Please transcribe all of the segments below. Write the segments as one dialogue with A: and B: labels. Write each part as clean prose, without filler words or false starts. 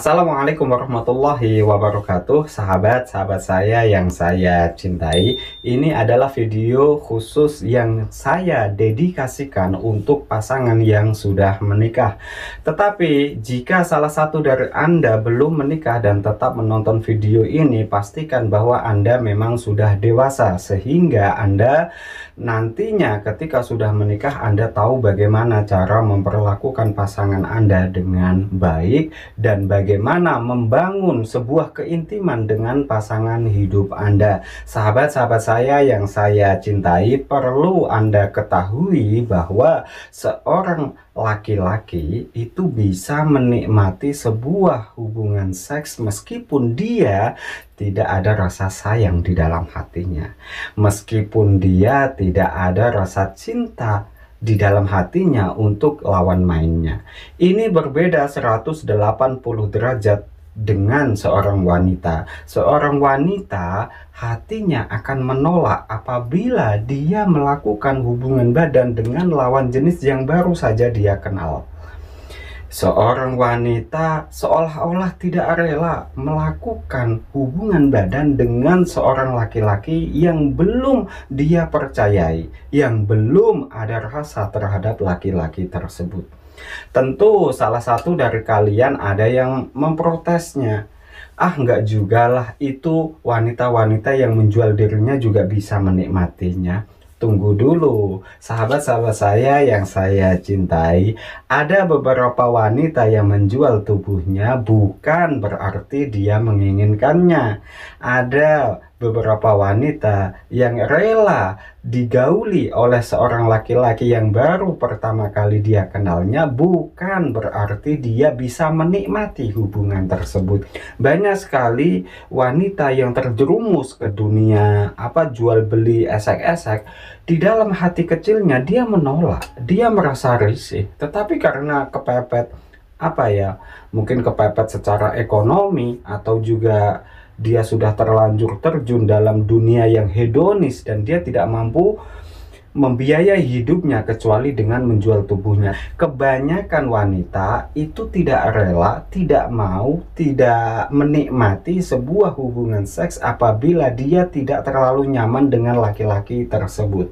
A: Assalamualaikum warahmatullahi wabarakatuh. Sahabat-sahabat saya yang saya cintai, ini adalah video khusus yang saya dedikasikan untuk pasangan yang sudah menikah. Tetapi jika salah satu dari Anda belum menikah dan tetap menonton video ini, pastikan bahwa Anda memang sudah dewasa, sehingga Anda nantinya ketika sudah menikah Anda tahu bagaimana cara memperlakukan pasangan Anda dengan baik dan bagaimana membangun sebuah keintiman dengan pasangan hidup Anda. Sahabat-sahabat saya yang saya cintai, perlu Anda ketahui bahwa seorang laki-laki itu bisa menikmati sebuah hubungan seks meskipun dia tidak ada rasa sayang di dalam hatinya, meskipun dia tidak ada rasa cinta di dalam hatinya untuk lawan mainnya. Ini berbeda 180 derajat dengan seorang wanita. Seorang wanita hatinya akan menolak apabila dia melakukan hubungan badan dengan lawan jenis yang baru saja dia kenal. Seorang wanita seolah-olah tidak rela melakukan hubungan badan dengan seorang laki-laki yang belum dia percayai, yang belum ada rasa terhadap laki-laki tersebut. Tentu salah satu dari kalian ada yang memprotesnya. Ah, enggak juga lah, itu wanita-wanita yang menjual dirinya juga bisa menikmatinya. Tunggu dulu, sahabat-sahabat saya yang saya cintai, ada beberapa wanita yang menjual tubuhnya bukan berarti dia menginginkannya. Ada beberapa wanita yang rela digauli oleh seorang laki-laki yang baru pertama kali dia kenalnya, bukan berarti dia bisa menikmati hubungan tersebut. Banyak sekali wanita yang terjerumus ke dunia jual beli esek-esek. Di dalam hati kecilnya dia menolak, dia merasa risih, tetapi karena kepepet mungkin kepepet secara ekonomi, atau juga dia sudah terlanjur terjun dalam dunia yang hedonis dan dia tidak mampu membiayai hidupnya kecuali dengan menjual tubuhnya. Kebanyakan wanita itu tidak rela, tidak mau, tidak menikmati sebuah hubungan seks apabila dia tidak terlalu nyaman dengan laki-laki tersebut.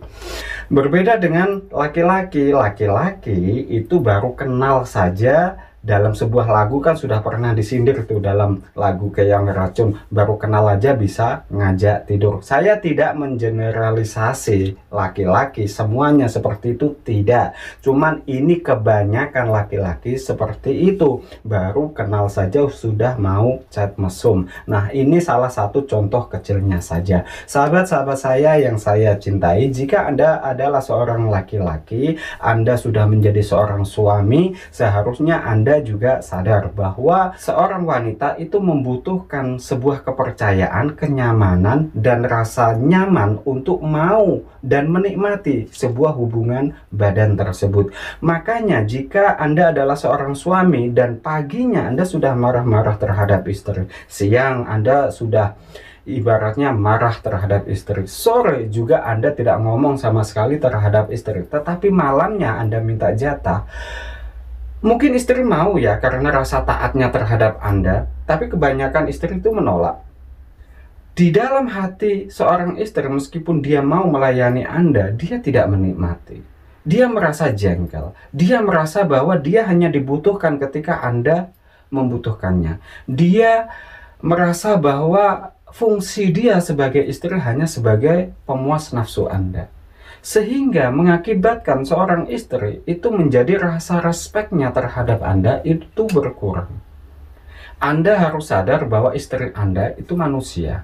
A: Berbeda dengan laki-laki, laki-laki itu baru kenal saja. Dalam sebuah lagu kan sudah pernah disindir tuh, dalam lagu Keong Racun, baru kenal aja bisa ngajak tidur. Saya tidak mengeneralisasi laki-laki semuanya seperti itu, tidak. Cuman ini kebanyakan laki-laki seperti itu, baru kenal saja sudah mau chat mesum. Nah, ini salah satu contoh kecilnya saja. Sahabat-sahabat saya yang saya cintai, jika Anda adalah seorang laki-laki, Anda sudah menjadi seorang suami, seharusnya Anda juga sadar bahwa seorang wanita itu membutuhkan sebuah kepercayaan, kenyamanan, dan rasa nyaman untuk mau dan menikmati sebuah hubungan badan tersebut. Makanya jika Anda adalah seorang suami dan paginya Anda sudah marah-marah terhadap istri, siang Anda sudah ibaratnya marah terhadap istri, sore juga Anda tidak ngomong sama sekali terhadap istri, tetapi malamnya Anda minta jatah. Mungkin istri mau ya karena rasa taatnya terhadap Anda, tapi kebanyakan istri itu menolak. Di dalam hati seorang istri, meskipun dia mau melayani Anda, dia tidak menikmati. Dia merasa jengkel. Dia merasa bahwa dia hanya dibutuhkan ketika Anda membutuhkannya. Dia merasa bahwa fungsi dia sebagai istri hanya sebagai pemuas nafsu Anda. Sehingga mengakibatkan seorang istri itu menjadi rasa respeknya terhadap Anda itu berkurang. Anda harus sadar bahwa istri Anda itu manusia.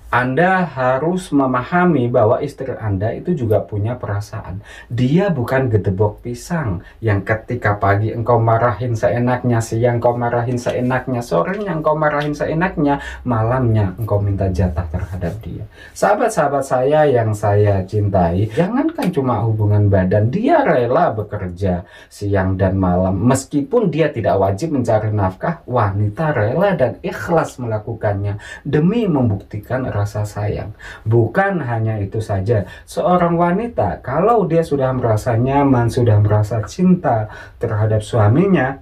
A: Anda harus memahami bahwa istri Anda itu juga punya perasaan. Dia bukan gedebok pisang yang ketika pagi engkau marahin seenaknya, siang engkau marahin seenaknya, sorenya engkau marahin seenaknya, malamnya engkau minta jatah terhadap dia. Sahabat-sahabat saya yang saya cintai, jangankan cuma hubungan badan, dia rela bekerja siang dan malam. Meskipun dia tidak wajib mencari nafkah, wanita rela dan ikhlas melakukannya demi membuktikan rasa sayang. Bukan hanya itu saja, seorang wanita kalau dia sudah merasa nyaman, sudah merasa cinta terhadap suaminya,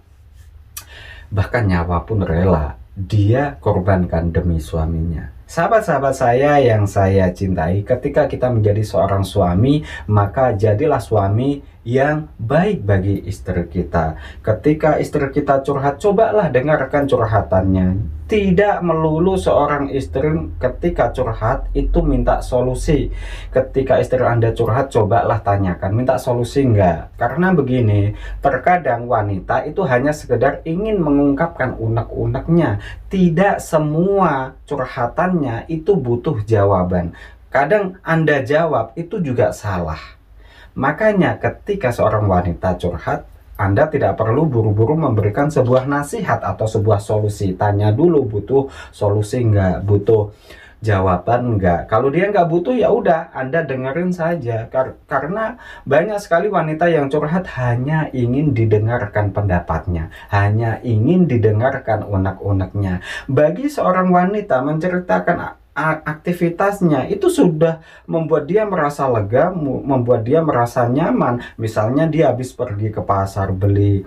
A: bahkan nyawa pun rela dia korbankan demi suaminya. Sahabat-sahabat saya yang saya cintai, ketika kita menjadi seorang suami, maka jadilah suami yang baik bagi istri kita. Ketika istri kita curhat, cobalah dengarkan curhatannya. Tidak melulu seorang istri ketika curhat itu minta solusi. Ketika istri Anda curhat, cobalah tanyakan, minta solusi enggak? Karena begini, terkadang wanita itu hanya sekedar ingin mengungkapkan unek-uneknya. Tidak semua curhatannya itu butuh jawaban. Kadang Anda jawab itu juga salah. Makanya ketika seorang wanita curhat, Anda tidak perlu buru-buru memberikan sebuah nasihat atau sebuah solusi. Tanya dulu, butuh solusi nggak, butuh jawaban nggak. Kalau dia nggak butuh, ya udah Anda dengerin saja. Karena banyak sekali wanita yang curhat hanya ingin didengarkan pendapatnya, hanya ingin didengarkan unek-uneknya. Bagi seorang wanita menceritakan aktivitasnya itu sudah membuat dia merasa lega, membuat dia merasa nyaman. Misalnya dia habis pergi ke pasar beli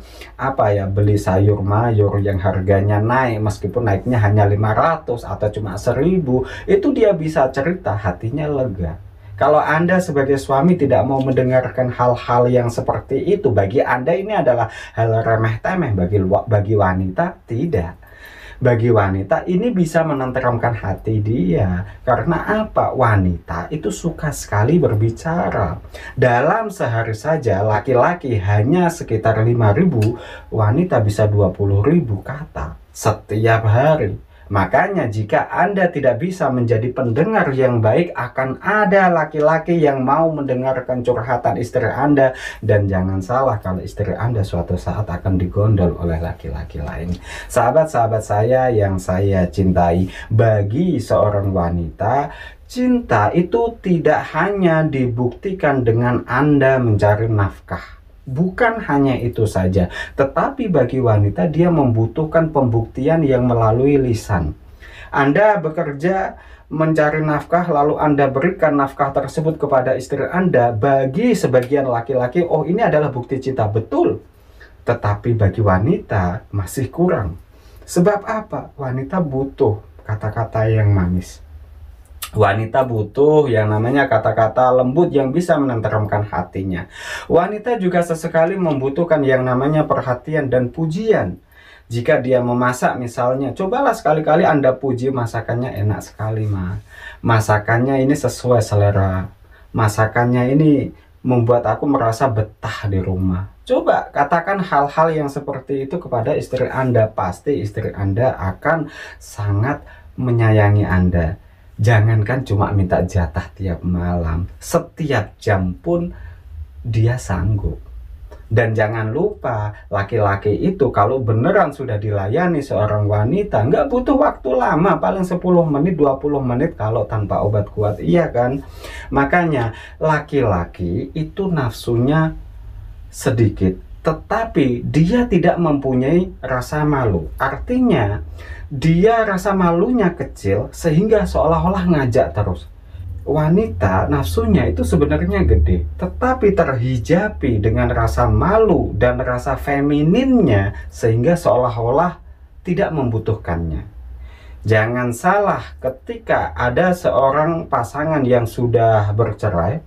A: beli sayur mayur yang harganya naik, meskipun naiknya hanya 500 atau cuma 1000, itu dia bisa cerita, hatinya lega. Kalau Anda sebagai suami tidak mau mendengarkan hal-hal yang seperti itu, bagi Anda ini adalah hal remeh-temeh. Bagi wanita tidak. Bagi wanita ini bisa menenteramkan hati dia. Karena apa? Wanita itu suka sekali berbicara. Dalam sehari saja laki-laki hanya sekitar 5.000, wanita bisa 20.000 kata setiap hari. Makanya jika Anda tidak bisa menjadi pendengar yang baik, akan ada laki-laki yang mau mendengarkan curhatan istri Anda. Dan jangan salah kalau istri Anda suatu saat akan digondol oleh laki-laki lain. Sahabat-sahabat saya yang saya cintai, bagi seorang wanita, cinta itu tidak hanya dibuktikan dengan Anda mencari nafkah. Bukan hanya itu saja, tetapi bagi wanita dia membutuhkan pembuktian yang melalui lisan. Anda bekerja mencari nafkah, lalu Anda berikan nafkah tersebut kepada istri Anda. Bagi sebagian laki-laki, oh ini adalah bukti cinta, betul. Tetapi bagi wanita masih kurang. Sebab apa? Wanita butuh kata-kata yang manis. Wanita butuh yang namanya kata-kata lembut yang bisa menenteramkan hatinya. Wanita juga sesekali membutuhkan yang namanya perhatian dan pujian. Jika dia memasak misalnya, cobalah sekali-kali Anda puji, masakannya enak sekali Ma. Masakannya ini sesuai selera. Masakannya ini membuat aku merasa betah di rumah. Coba katakan hal-hal yang seperti itu kepada istri Anda. Pasti istri Anda akan sangat menyayangi Anda. Jangankan cuma minta jatah tiap malam, setiap jam pun dia sanggup. Dan jangan lupa, laki-laki itu kalau beneran sudah dilayani seorang wanita, nggak butuh waktu lama, paling 10 menit, 20 menit kalau tanpa obat kuat, iya kan? Makanya laki-laki itu nafsunya sedikit, tetapi dia tidak mempunyai rasa malu. Artinya dia rasa malunya kecil sehingga seolah-olah ngajak terus. Wanita nafsunya itu sebenarnya gede, tetapi terhijabi dengan rasa malu dan rasa femininnya sehingga seolah-olah tidak membutuhkannya. Jangan salah, ketika ada seorang pasangan yang sudah bercerai,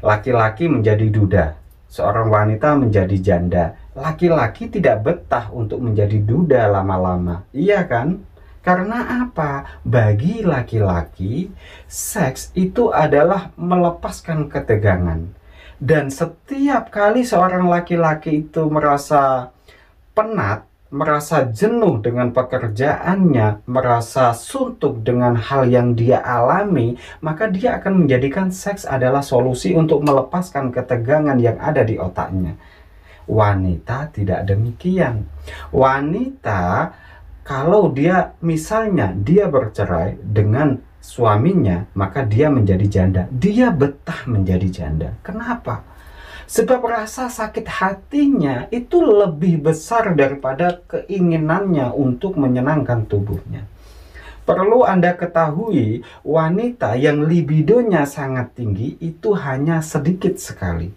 A: laki-laki menjadi duda, seorang wanita menjadi janda. Laki-laki tidak betah untuk menjadi duda lama-lama, iya kan? Karena apa? Bagi laki-laki, seks itu adalah melepaskan ketegangan. Dan setiap kali seorang laki-laki itu merasa penat, merasa jenuh dengan pekerjaannya, merasa suntuk dengan hal yang dia alami, maka dia akan menjadikan seks adalah solusi untuk melepaskan ketegangan yang ada di otaknya. Wanita tidak demikian. Wanita kalau dia misalnya dia bercerai dengan suaminya, maka dia menjadi janda. Dia betah menjadi janda. Kenapa? Sebab rasa sakit hatinya itu lebih besar daripada keinginannya untuk menyenangkan tubuhnya. Perlu Anda ketahui, wanita yang libidonya sangat tinggi itu hanya sedikit sekali.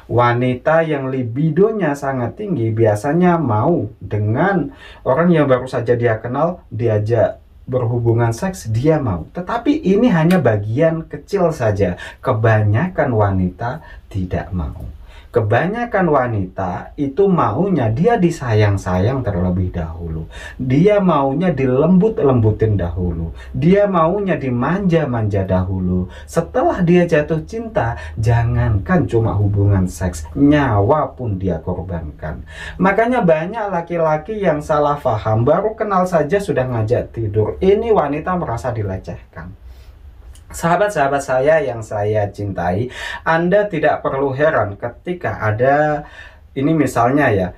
A: Wanita yang libidonya sangat tinggi biasanya mau dengan orang yang baru saja dia kenal, diajak berhubungan seks, dia mau. Tetapi ini hanya bagian kecil saja. Kebanyakan wanita tidak mau. Kebanyakan wanita itu maunya dia disayang-sayang terlebih dahulu. Dia maunya dilembut-lembutin dahulu. Dia maunya dimanja-manja dahulu. Setelah dia jatuh cinta, jangankan cuma hubungan seks, nyawa pun dia korbankan. Makanya banyak laki-laki yang salah paham, baru kenal saja sudah ngajak tidur. Ini wanita merasa dilecehkan. Sahabat-sahabat saya yang saya cintai, Anda tidak perlu heran ketika ada, ini misalnya ya,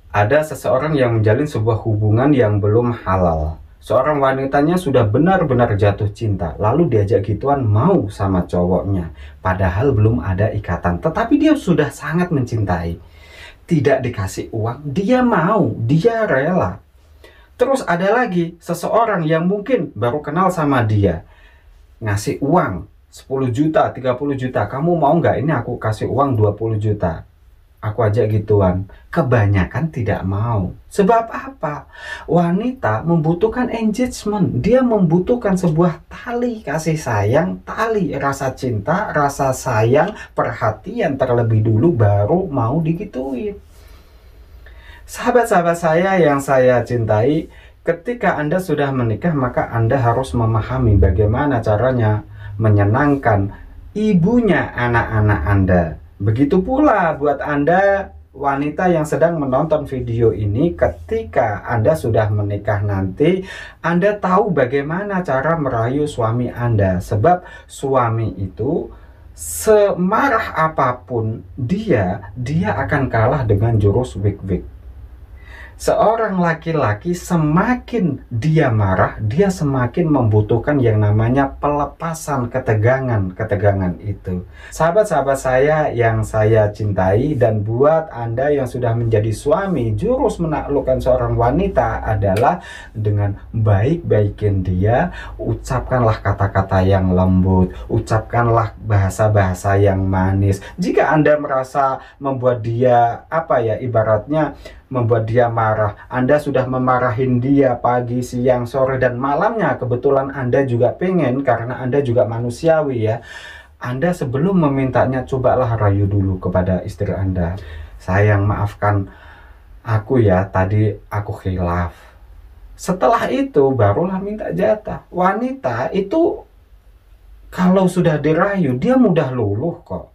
A: ada seseorang yang menjalin sebuah hubungan yang belum halal. Seorang wanitanya sudah benar-benar jatuh cinta, lalu diajak gituan mau sama cowoknya. Padahal belum ada ikatan, tetapi dia sudah sangat mencintai. Tidak dikasih uang, dia mau, dia rela. Terus ada lagi seseorang yang mungkin baru kenal sama dia, ngasih uang 10 juta, 30 juta. Kamu mau nggak? Ini aku kasih uang 20 juta. Aku ajak gituan. Kebanyakan tidak mau. Sebab apa? Wanita membutuhkan engagement. Dia membutuhkan sebuah tali kasih sayang, tali rasa cinta, rasa sayang, perhatian terlebih dulu baru mau digituin. Sahabat-sahabat saya yang saya cintai, ketika Anda sudah menikah, maka Anda harus memahami bagaimana caranya menyenangkan ibunya anak-anak Anda. Begitu pula buat Anda wanita yang sedang menonton video ini, ketika Anda sudah menikah nanti, Anda tahu bagaimana cara merayu suami Anda. Sebab suami itu semarah apapun dia akan kalah dengan jurus wik-wik. Seorang laki-laki semakin dia marah, dia semakin membutuhkan yang namanya pelepasan ketegangan itu. Sahabat-sahabat saya yang saya cintai, dan buat Anda yang sudah menjadi suami, jurus menaklukkan seorang wanita adalah dengan baik-baikin dia, ucapkanlah kata-kata yang lembut, ucapkanlah bahasa-bahasa yang manis. Jika Anda merasa membuat dia, ibaratnya membuat dia marah, Anda sudah memarahin dia pagi, siang, sore, dan malamnya, kebetulan Anda juga pengen, karena Anda juga manusiawi ya, Anda sebelum memintanya, cobalah rayu dulu kepada istri Anda. Sayang, maafkan aku ya, tadi aku khilaf. Setelah itu barulah minta jatah. Wanita itu kalau sudah dirayu, dia mudah luluh kok.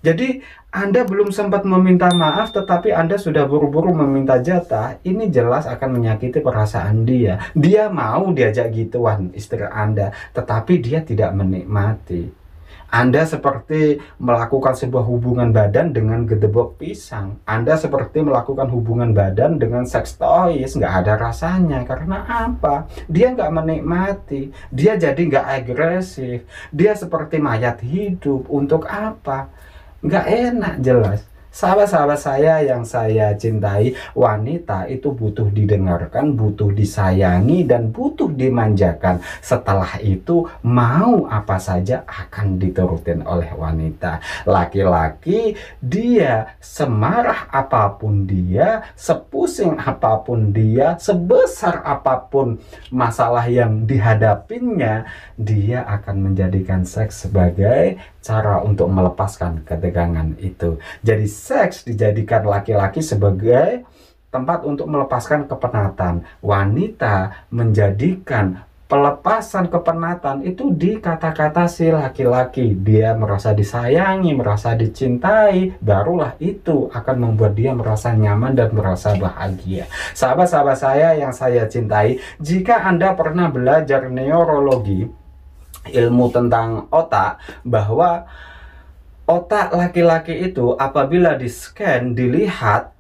A: Jadi Anda belum sempat meminta maaf, tetapi Anda sudah buru-buru meminta jatah. Ini jelas akan menyakiti perasaan dia. Dia mau diajak gituan istri Anda, tetapi dia tidak menikmati. Anda seperti melakukan sebuah hubungan badan dengan gedebok pisang. Anda seperti melakukan hubungan badan dengan seks toys. Nggak ada rasanya. Karena apa? Dia nggak menikmati. Dia jadi nggak agresif. Dia seperti mayat hidup. Untuk apa? Nggak enak jelas. Sahabat-sahabat saya yang saya cintai, wanita itu butuh didengarkan, butuh disayangi, dan butuh dimanjakan. Setelah itu mau apa saja akan diturutin oleh wanita. Laki-laki dia semarah apapun dia, sepusing apapun dia, sebesar apapun masalah yang dihadapinya, dia akan menjadikan seks sebagai cara untuk melepaskan ketegangan itu. Jadi seks dijadikan laki-laki sebagai tempat untuk melepaskan kepenatan. Wanita menjadikan pelepasan kepenatan itu di kata-kata si laki-laki. Dia merasa disayangi, merasa dicintai, barulah itu akan membuat dia merasa nyaman dan merasa bahagia. Sahabat-sahabat saya yang saya cintai, jika Anda pernah belajar neurologi, ilmu tentang otak, bahwa otak laki-laki itu apabila di-scan, dilihat,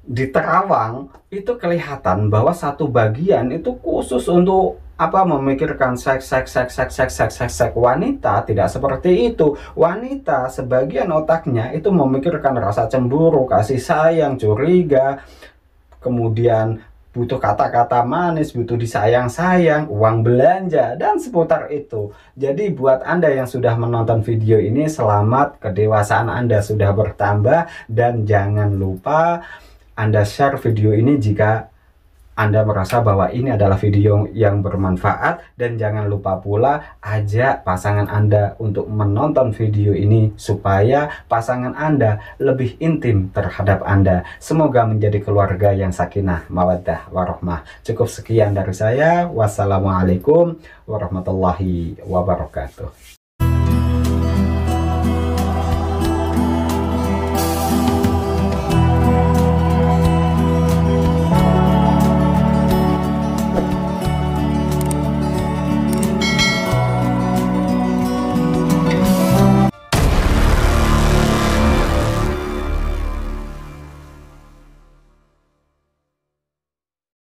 A: diterawang, itu kelihatan bahwa satu bagian itu khusus untuk memikirkan seks. Wanita tidak seperti itu. Wanita sebagian otaknya itu memikirkan rasa cemburu, kasih sayang, curiga, kemudian butuh kata-kata manis, butuh disayang-sayang, uang belanja, dan seputar itu. Jadi buat Anda yang sudah menonton video ini, selamat, kedewasaan Anda sudah bertambah, dan jangan lupa Anda share video ini jika Anda merasa bahwa ini adalah video yang bermanfaat, dan jangan lupa pula ajak pasangan Anda untuk menonton video ini supaya pasangan Anda lebih intim terhadap Anda. Semoga menjadi keluarga yang sakinah, mawaddah, warahmah. Cukup sekian dari saya. Wassalamualaikum warahmatullahi wabarakatuh.